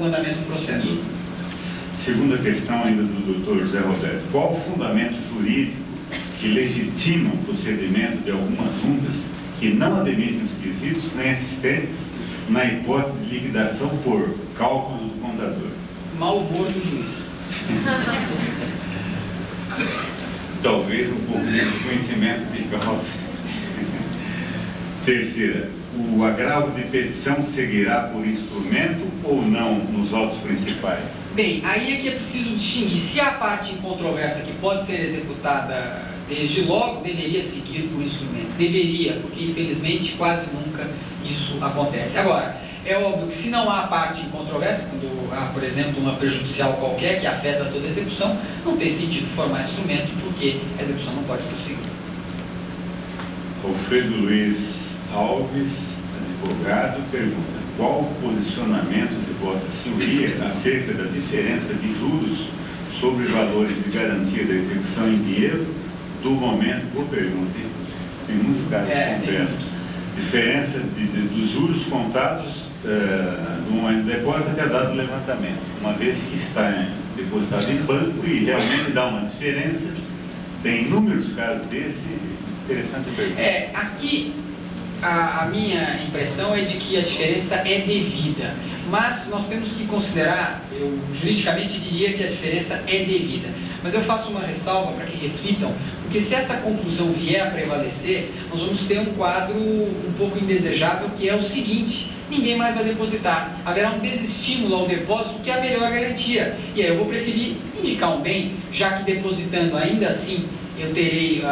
o andamento do processo. Segunda questão ainda do Dr. José Roberto. Qual o fundamento jurídico que legitima o procedimento de algumas juntas que não admitem os quesitos nem assistentes na hipótese de liquidação por cálculo do contador? Mau humor do juiz. Talvez um pouco de desconhecimento de causa. Terceira, o agravo de petição seguirá por instrumento ou não nos autos principais? Bem, aí é que é preciso distinguir. Se a parte em controvérsia que pode ser executada desde logo, deveria seguir por instrumento. Deveria, porque infelizmente quase nunca isso acontece. Agora, é óbvio que se não há parte em controvérsia, quando há, por exemplo, uma prejudicial qualquer que afeta toda a execução, não tem sentido formar instrumento, porque a execução não pode prosseguir. Alfredo Luiz Alves, advogado, pergunta: qual o posicionamento de Vossa Senhoria acerca da diferença de juros sobre valores de garantia da execução em dinheiro do momento? Boa pergunta, hein? Tem muitos casos concretos. Diferença dos juros contados no momento do depósito até a data do levantamento, uma vez que está depositado em banco e realmente dá uma diferença. Tem inúmeros casos desse. Interessante pergunta. Aqui a minha impressão é de que a diferença é devida, mas nós temos que considerar, eu juridicamente diria que a diferença é devida, mas eu faço uma ressalva para que reflitam, porque se essa conclusão vier a prevalecer, nós vamos ter um quadro um pouco indesejável, que é o seguinte: ninguém mais vai depositar, haverá um desestímulo ao depósito, que é a melhor garantia, e aí eu vou preferir indicar um bem, já que depositando ainda assim eu terei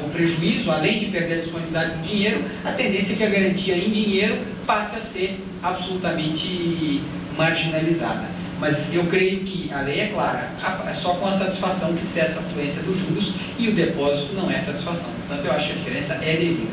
o prejuízo, além de perder a disponibilidade do dinheiro, a tendência é que a garantia em dinheiro passe a ser absolutamente marginalizada. Mas eu creio que a lei é clara, é só com a satisfação que cessa a fluência dos juros e o depósito não é satisfação. Portanto, eu acho que a diferença é devida.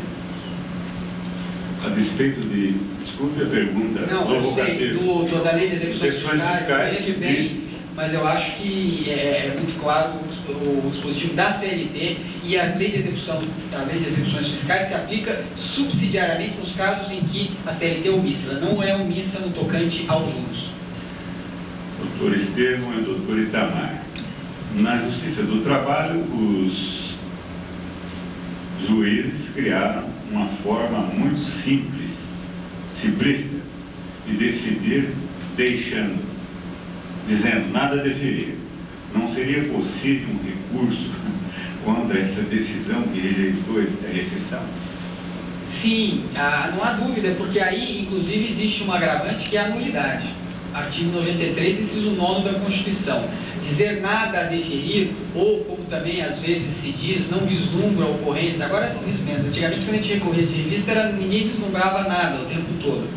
A despeito de... Desculpe a pergunta. Não, eu sei, da lei de execuções fiscais, conheço bem, mas eu acho que é muito claro o dispositivo da CLT e a lei de execuções fiscais se aplica subsidiariamente nos casos em que a CLT é omissa. Ela não é omissa no tocante aos juros. Doutor Estevão e doutor Itamar. Na Justiça do Trabalho, os juízes criaram uma forma muito simples, simplista, de decidir dizendo nada a deferir. Não seria possível um recurso contra essa decisão que rejeitou a exceção? Sim, não há dúvida, porque aí, inclusive, existe um agravante que é a nulidade. Artigo 93, inciso 9 da Constituição. Dizer nada a deferir, ou, como também às vezes se diz, não vislumbra a ocorrência. Agora se diz menos. Antigamente, quando a gente recorria de revista, ninguém vislumbrava nada o tempo todo.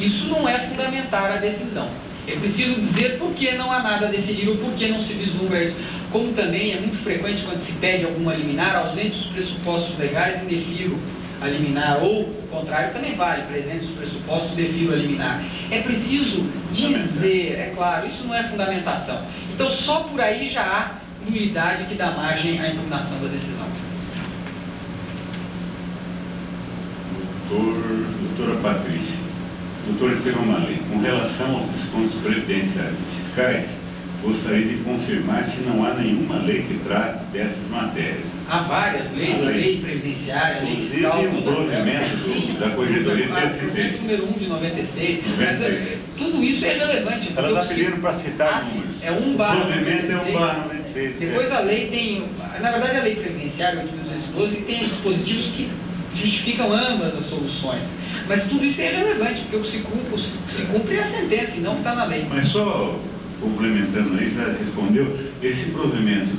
Isso não é fundamentar a decisão. É preciso dizer por que não há nada a deferir ou por que não se vislumbra isso. Como também é muito frequente quando se pede alguma liminar, ausentes os pressupostos legais, indefiro a liminar, ou o contrário também vale, presentes os pressupostos, defiro a liminar. É preciso dizer, é claro, isso não é fundamentação. Então só por aí já há nulidade que dá margem à impugnação da decisão. Doutora Patrícia. Doutor Estevão Malê, com relação aos descontos previdenciários e fiscais, gostaria de confirmar se não há nenhuma lei que trate dessas matérias. Há várias leis, a lei previdenciária, a lei fiscal, o provimento da Corredoria do TST. O provimento número 1 de 96, mas tudo isso é relevante. Ela está pedindo para citar números. É 1/96. O provimento é 1/96. Depois a lei tem, na verdade a lei previdenciária, 8.212, tem dispositivos que justificam ambas as soluções. Mas tudo isso é irrelevante, porque o que se cumpre é a sentença e não está na lei. Mas só complementando aí, já respondeu, esse provimento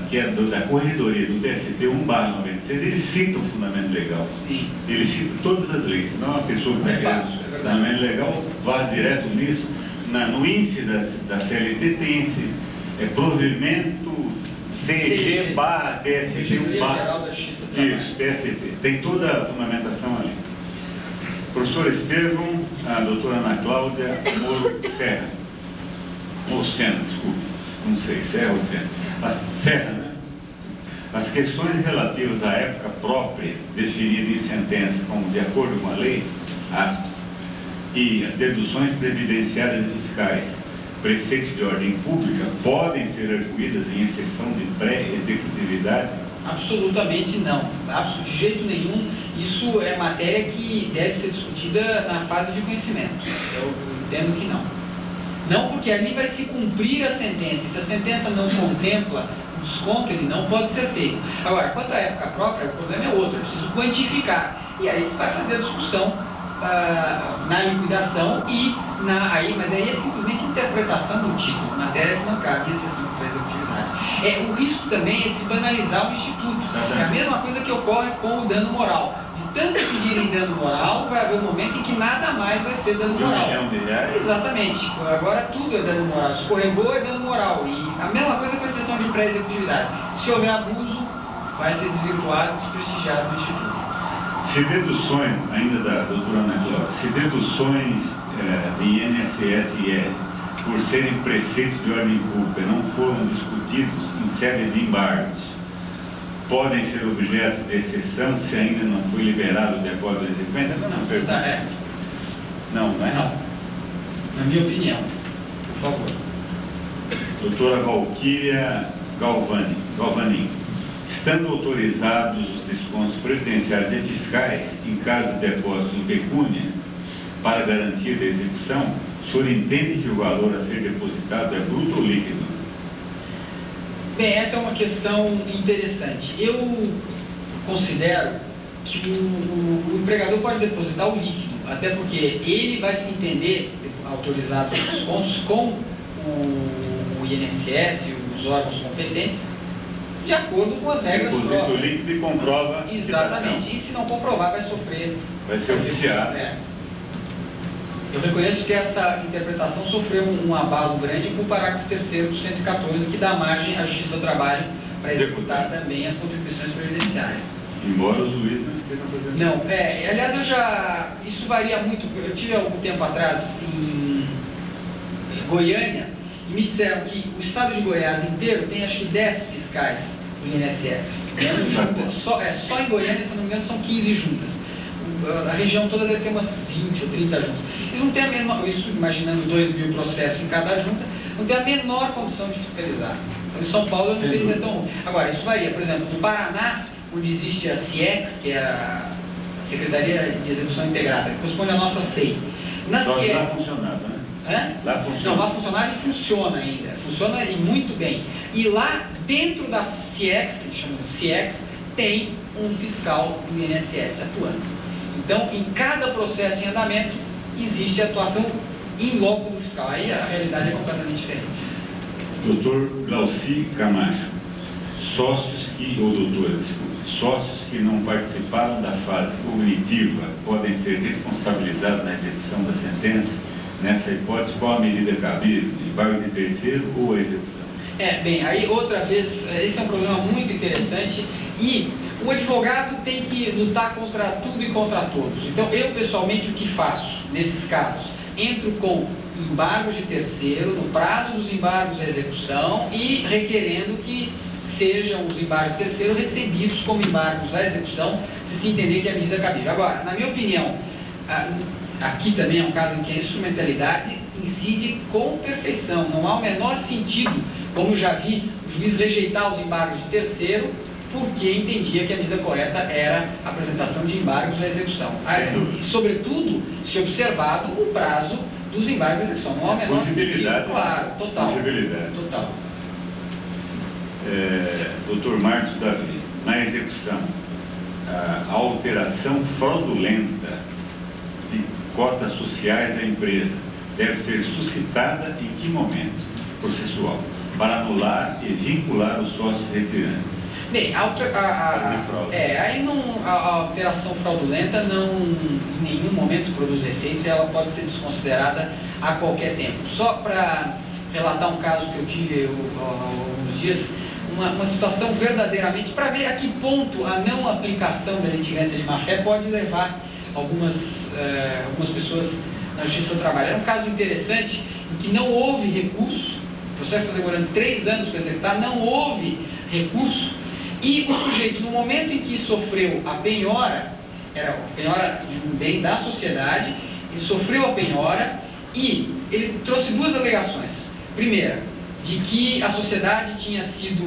que é da Corredoria do TST 1/96, ele cita o fundamento legal. Sim. Ele cita todas as leis, não a pessoa que está querendo fundamento legal vá direto nisso. No índice da CLT tem esse provimento CG/TST 1/. Isso, TST. Tem toda a fundamentação ali. Professor Estevão, a doutora Ana Cláudia Moro Serra. Ou Sena, desculpe. Não sei, Serra ou Sena. Serra, né? As questões relativas à época própria, definida em sentença como de acordo com a lei, aspas, e as deduções previdenciárias e fiscais, preceitos de ordem pública podem ser arguídas em exceção de pré-executividade? Absolutamente não, de jeito nenhum. Isso é matéria que deve ser discutida na fase de conhecimento. Eu entendo que não. Não, porque ali vai se cumprir a sentença. E se a sentença não contempla o desconto, ele não pode ser feito. Agora, quanto à época própria, o problema é outro. Eu preciso quantificar. E aí você vai fazer a discussão na liquidação mas aí é simplesmente interpretação do título, matéria que não cabe em exceção para a executividade. O risco também é de se banalizar o instituto. É a mesma coisa que ocorre com o dano moral. De tanto pedirem dano moral, vai haver um momento em que nada mais vai ser dano moral. Exatamente. Agora tudo é dano moral. Escorregou é dano moral. E a mesma coisa com a exceção de pré-executividade. Se houver abuso, vai ser desvirtuado, desprestigiado no instituto. Se deduções, ainda da doutora Ana Cláudia, se deduções de INSS e IR, por serem preceitos de ordem pública, não foram discutidos em sede de embargos, podem ser objeto de exceção se ainda não foi liberado o depósito de exequência? Não, não é? Não. Na minha opinião, por favor. Doutora Valquíria Galvanin. Estando autorizados os descontos previdenciários e fiscais em caso de depósito em pecúnia para garantia da execução, o senhor entende que o valor a ser depositado é bruto ou líquido? Bem, essa é uma questão interessante. Eu considero que o empregador pode depositar o líquido, até porque ele vai se entender autorizado os descontos com o INSS e os órgãos competentes, de acordo com as regras próprias. Deposita o líquido e comprova. Exatamente. E se não comprovar, vai sofrer. Vai ser oficiado. Eu reconheço que essa interpretação sofreu um abalo grande com o parágrafo 3º do 114, que dá margem à Justiça do Trabalho para executar também as contribuições previdenciárias. Embora os juízes não estejam fazendo. Não, aliás, isso varia muito. Eu tive algum tempo atrás em Goiânia, e me disseram que o estado de Goiás inteiro tem acho que 10 fiscais do INSS. Só em Goiânia, se não me engano, são 15 juntas. A região toda deve ter umas 20 ou 30 juntas. Eles não têm a menor, isso imaginando 2.000 processos em cada junta, não tem a menor condição de fiscalizar. Então em São Paulo eu não sei se é tão ruim. Agora, isso varia. Por exemplo, no Paraná, onde existe a CIEX, que é a Secretaria de Execução Integrada, que corresponde à nossa SEI. Na CIEX... Lá funcionava, né? Lá funciona. Não, lá funcionava e funciona ainda. Funciona e muito bem. E lá, dentro da CIEX, que eles chamam de CIEX, tem um fiscal do INSS atuando. Então, em cada processo em andamento, existe a atuação em loco do fiscal. Aí a realidade é completamente diferente. Doutor Glauci Camacho, sócios que não participaram da fase cognitiva podem ser responsabilizados na execução da sentença? Nessa hipótese, qual a medida cabível? Embargo de terceiro ou a execução? Bem, aí outra vez, esse é um problema muito interessante e o advogado tem que lutar contra tudo e contra todos. Então, eu pessoalmente o que faço nesses casos? Entro com embargos de terceiro, no prazo dos embargos à execução e requerendo que sejam os embargos de terceiro recebidos como embargos à execução, se entender que é a medida cabível. Agora, na minha opinião, aqui também é um caso em que a instrumentalidade incide com perfeição. Não há o menor sentido, como eu já vi, o juiz rejeitar os embargos de terceiro porque entendia que a medida correta era a apresentação de embargos à execução. E, sobretudo, se observado o prazo dos embargos à execução. Não há o menor sentido. Claro, total. Total. Doutor Marcos Davi, na execução, a alteração fraudulenta de cotas sociais da empresa deve ser suscitada em que momento processual? Para anular e vincular os sócios retirantes. Bem, a alteração fraudulenta não em nenhum momento produz efeito e ela pode ser desconsiderada a qualquer tempo. Só para relatar um caso que eu tive há alguns dias, uma situação verdadeiramente, para ver a que ponto a não aplicação da litigância de má-fé pode levar algumas pessoas na Justiça do Trabalho. Era um caso interessante em que não houve recurso, o processo está demorando 3 anos para executar, não houve recurso, e o sujeito, no momento em que sofreu a penhora, era a penhora de um bem da sociedade, ele sofreu a penhora e ele trouxe 2 alegações. Primeira, de que a sociedade tinha sido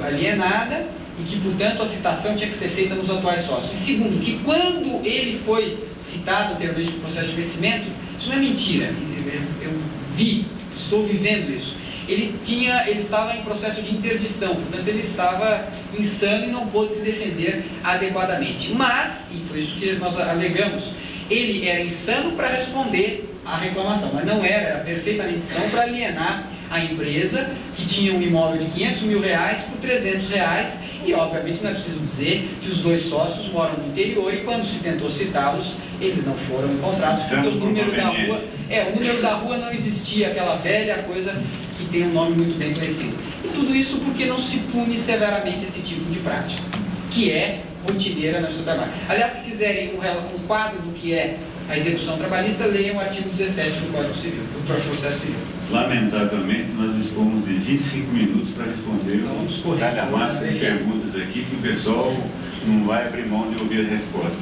alienada e que, portanto, a citação tinha que ser feita nos atuais sócios. E segundo, que quando ele foi citado anteriormente no processo de vencimento, isso não é mentira, eu estou vivendo isso. Ele estava em processo de interdição, portanto ele estava insano e não pôde se defender adequadamente. Mas, e foi isso que nós alegamos, ele era insano para responder à reclamação, mas não era perfeitamente são para alienar a empresa, que tinha um imóvel de R$500 mil por R$300, e obviamente não é preciso dizer que os dois sócios moram no interior e quando se tentou citá-los, eles não foram encontrados, porque o número da rua não existia, aquela velha coisa que tem um nome muito bem conhecido. E tudo isso porque não se pune severamente esse tipo de prática, que é rotineira no seu trabalho. Aliás, se quiserem um quadro do que é a execução trabalhista, leiam o artigo 17 do Código Civil, do Processo Civil. Lamentavelmente, nós dispomos de 25 minutos para responder um calhamaço de perguntas aqui, que o pessoal não vai abrir mão de ouvir as respostas.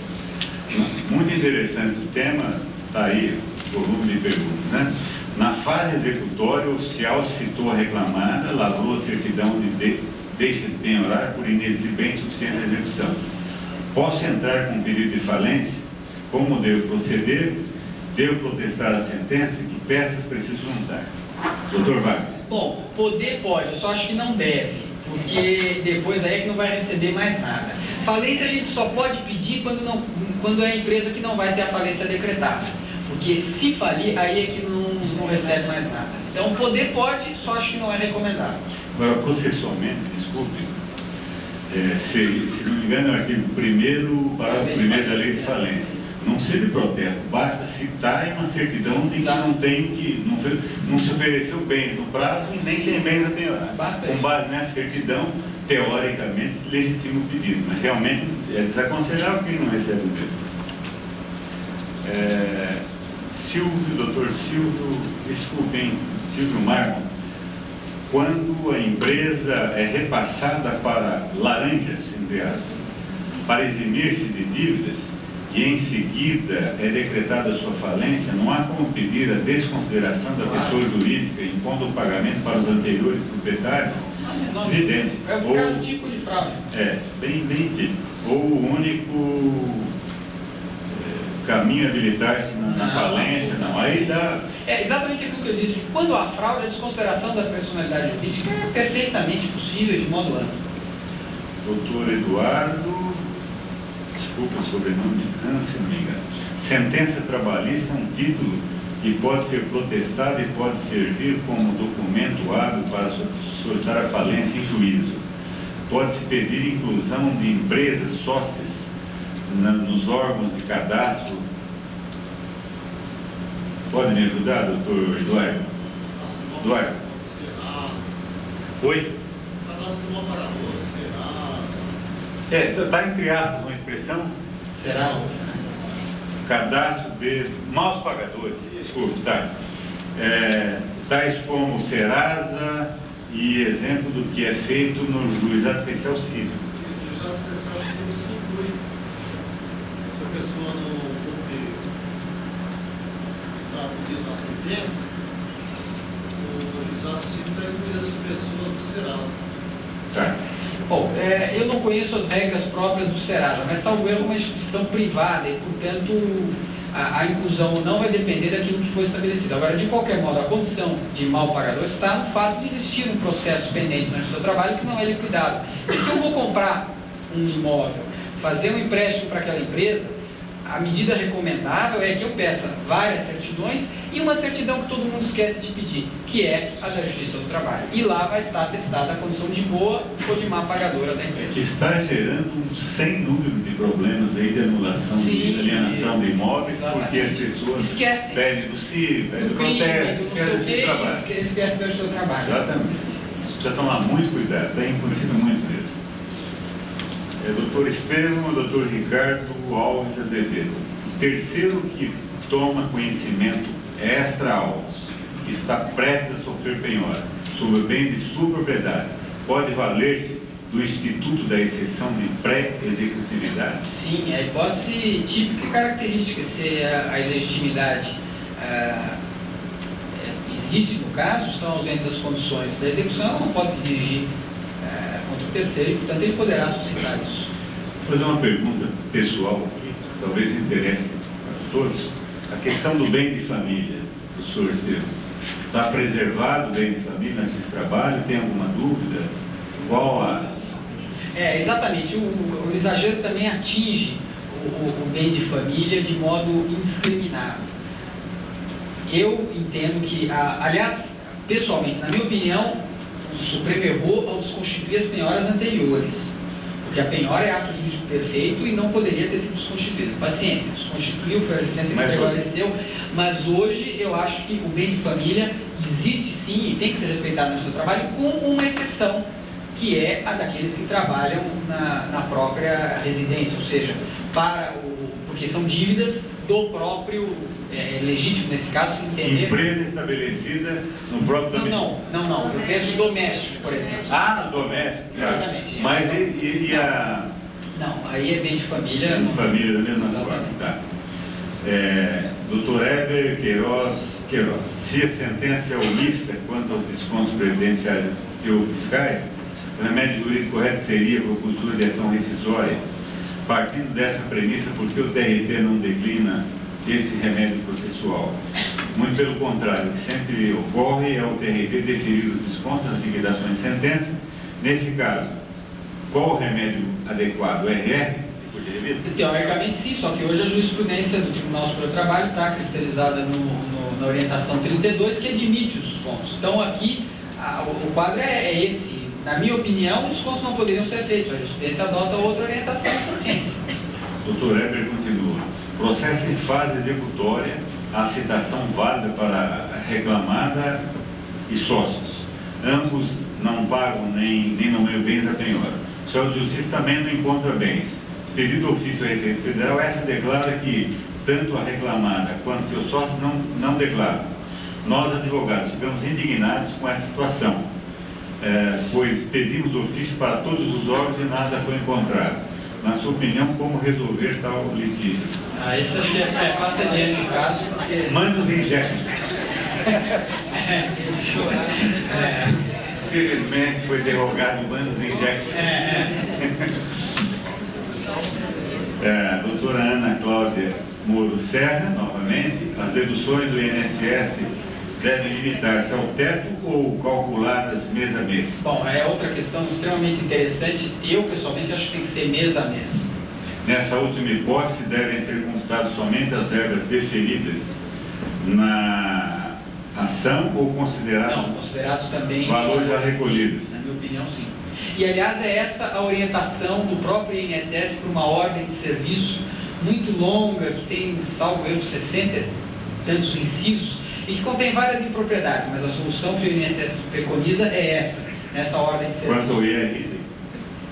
Muito interessante o tema, está aí o volume de perguntas, né? Na fase executória, o oficial citou a reclamada, lavrou a certidão de deixa de penhorar por inexibência suficiente à execução. Posso entrar com um pedido de falência? Como devo proceder? Devo protestar a sentença? Que peças preciso juntar? Doutor Wagner. Bom, poder pode, eu só acho que não deve, porque depois aí é que não vai receber mais nada. Falência a gente só pode pedir quando é a empresa que não vai ter a falência decretada, porque se falir, aí é que não recebe mais nada. Então, poder pode, só acho que não é recomendado. Agora, processualmente, desculpe, se não me engano, é o artigo 1º, parágrafo 1º da lei de falência. Não seja de protesto, basta citar em uma certidão de que não tem não se ofereceu bens no prazo e nem tem bens a penhorar. Com base nessa certidão, teoricamente, legitima o pedido, mas realmente é desaconselhável quem não recebe o mesmo. Doutor Silvio, desculpem, Silvio Marco, quando a empresa é repassada para laranjas, entre aspas, para eximir-se de dívidas, e em seguida é decretada a sua falência, não há como pedir a desconsideração da pessoa jurídica impondo o pagamento para os anteriores proprietários? Evidente. É um caso típico de fraude. Bem típico. Ou o único caminho habilitar-se na falência, não. Aí dá... É exatamente aquilo que eu disse. Quando há fraude, a desconsideração da personalidade jurídica é perfeitamente possível de modo amplo. Doutor Eduardo... Desculpa o sobrenome de Câncer, se não me engano. Sentença trabalhista é um título que pode ser protestado e pode servir como documento hábil para solicitar a falência em juízo. Pode-se pedir inclusão de empresas sócias nos órgãos de cadastro. Pode me ajudar, doutor Eduardo? Eduardo? Oi? Cadastro de um operador, será? Está entre aspas uma expressão? Será? Cadastro de maus pagadores, desculpe, tá? Tais como Serasa e exemplo do que é feito no Juizado Especial Civil. O Juizado Especial Civil se inclui. Se a pessoa não cumpre, está pedindo a sentença, o Juizado Civil deve incluir essas pessoas do Serasa. Tá. Bom, eu não conheço as regras próprias do Serasa, mas salvo erro, uma instituição privada e, portanto, a inclusão ou não vai depender daquilo que foi estabelecido. Agora, de qualquer modo, a condição de mal pagador está no fato de existir um processo pendente no seu trabalho que não é liquidado. E se eu vou comprar um imóvel, fazer um empréstimo para aquela empresa, a medida recomendável é que eu peça várias certidões e uma certidão que todo mundo esquece de pedir, que é a da Justiça do Trabalho. E lá vai estar atestada a condição de boa ou de má pagadora da empresa. Está gerando um sem número de problemas aí de anulação, de alienação de imóveis, exatamente. Porque as pessoas esquecem pedem do CIR, pedem do protesto, esquecem do seu trabalho. Esquecem do seu trabalho. Exatamente. Isso precisa tomar muito cuidado, tem acontecido muito mesmo. Doutor Estevam, doutor Ricardo Alves Azevedo. O terceiro que toma conhecimento extra-autos, que está prestes a sofrer penhora, sobre bens de sua propriedade, pode valer-se do Instituto da Exceção de Pré-Executividade? Sim, a hipótese típica e característica, se a ilegitimidade existe no caso, estão ausentes as condições da execução, ela não pode se dirigir contra o terceiro e, portanto, ele poderá suscitar isso. Vou fazer uma pergunta pessoal, que talvez interesse a todos. A questão do bem de família, professor Estevam, está preservado o bem de família nesse trabalho? Tem alguma dúvida? Qual a... Exatamente. O exagero também atinge o bem de família de modo indiscriminado. Eu entendo que, aliás, pessoalmente, na minha opinião, o Supremo errou ao desconstituir as penhoras anteriores, porque a penhora é ato jurídico perfeito e não poderia ter sido desconstituída. Paciência, desconstituiu, foi a justiça que prevaleceu, mas hoje eu acho que o bem de família existe sim e tem que ser respeitado no seu trabalho, com uma exceção, que é a daqueles que trabalham na própria residência, ou seja, porque são dívidas do próprio, legítimo nesse caso, se entender... Empresa estabelecida no próprio domicílio. Não, eu penso doméstico, por exemplo. Doméstico. Exatamente. Mas e a... Não, aí é bem de família... Bem de família da mesma forma, tá. Dr. Heber Queiroz, se a sentença é omissa quanto aos descontos previdenciários ou fiscais, o remédio jurídico correto seria a propositura de ação rescisória. Partindo dessa premissa, por que o TRT não declina esse remédio processual? Muito pelo contrário, o que sempre ocorre é o TRT deferir os descontos das liquidações de sentença. Nesse caso, qual o remédio adequado? O RR? Teoricamente sim, só que hoje a jurisprudência do Tribunal Superior do Trabalho está cristalizada na orientação 32, que admite os descontos. Então aqui o quadro é esse. Na minha opinião, os descontos não poderiam ser feitos. A justiça adota outra orientação de paciência. Dr. Heber continua. Processo em fase executória, a citação válida para a reclamada e sócios. Ambos não pagam nem nomeiam bens a penhora. O Senhor de Justiça também não encontra bens. Pedido do ofício à Receita Federal, essa declara que tanto a reclamada quanto seus sócios não declaram. Nós, advogados, ficamos indignados com essa situação. Pois pedimos ofício para todos os órgãos e nada foi encontrado. Na sua opinião, como resolver tal litígio? Isso acho que passa adiante o caso, porque... Mandos injectos. Infelizmente foi derrogado mandos injectos. Doutora Ana Cláudia Moro Serra, novamente, as deduções do INSS devem limitar-se ao teto ou calculadas mês a mês? Bom, é outra questão extremamente interessante. Eu, pessoalmente, acho que tem que ser mês a mês. Nessa última hipótese, devem ser computadas somente as verbas deferidas na ação ou considerados? Não, considerados também valores já recolhidos. Sim, na minha opinião, sim. E, aliás, é essa a orientação do próprio INSS para uma ordem de serviço muito longa, que tem, salvo eu, 60 e tantos incisos, e que contém várias impropriedades, mas a solução que o INSS preconiza é essa ordem de serviço. Quanto ao IR?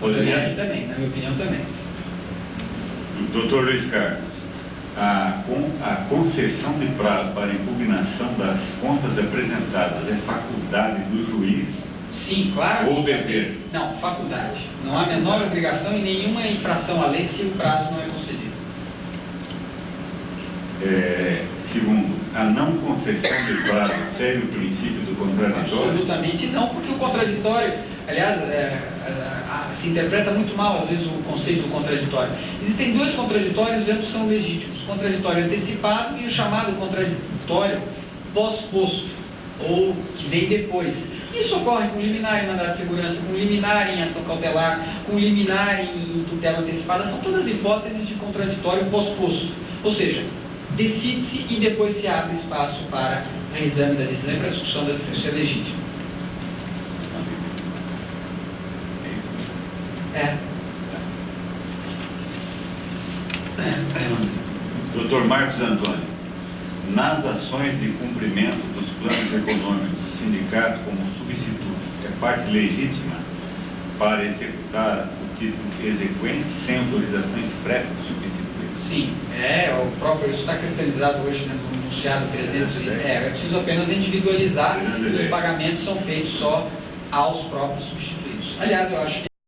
Quanto ao IR também, na minha opinião também. Doutor Luiz Carlos, a concessão de prazo para impugnação das contas apresentadas é faculdade do juiz? Sim, claro. Ou dever? Não, faculdade. Não há a menor obrigação e nenhuma infração à lei se o prazo não é concedido. Segundo, a não concessão de prazo fere o princípio do contraditório? Absolutamente não, porque o contraditório, aliás, se interpreta muito mal às vezes o conceito do contraditório. Existem dois contraditórios e ambos são legítimos: o contraditório antecipado e o chamado contraditório pós-posto, ou que vem depois. Isso ocorre com liminar em mandado de segurança, com liminar em ação cautelar, com liminar em tutela antecipada. São todas hipóteses de contraditório pós-posto. Ou seja, decide-se e depois se abre espaço para reexame da decisão e para a discussão da decisão, se é legítimo. Dr. Marcos Antônio, nas ações de cumprimento dos planos econômicos do sindicato como substituto, é parte legítima para executar o título exequente sem autorização expressa do substituto? Sim, isso está cristalizado hoje no enunciado 300. É preciso apenas individualizar e os pagamentos são feitos só aos próprios substituídos. Aliás, eu acho que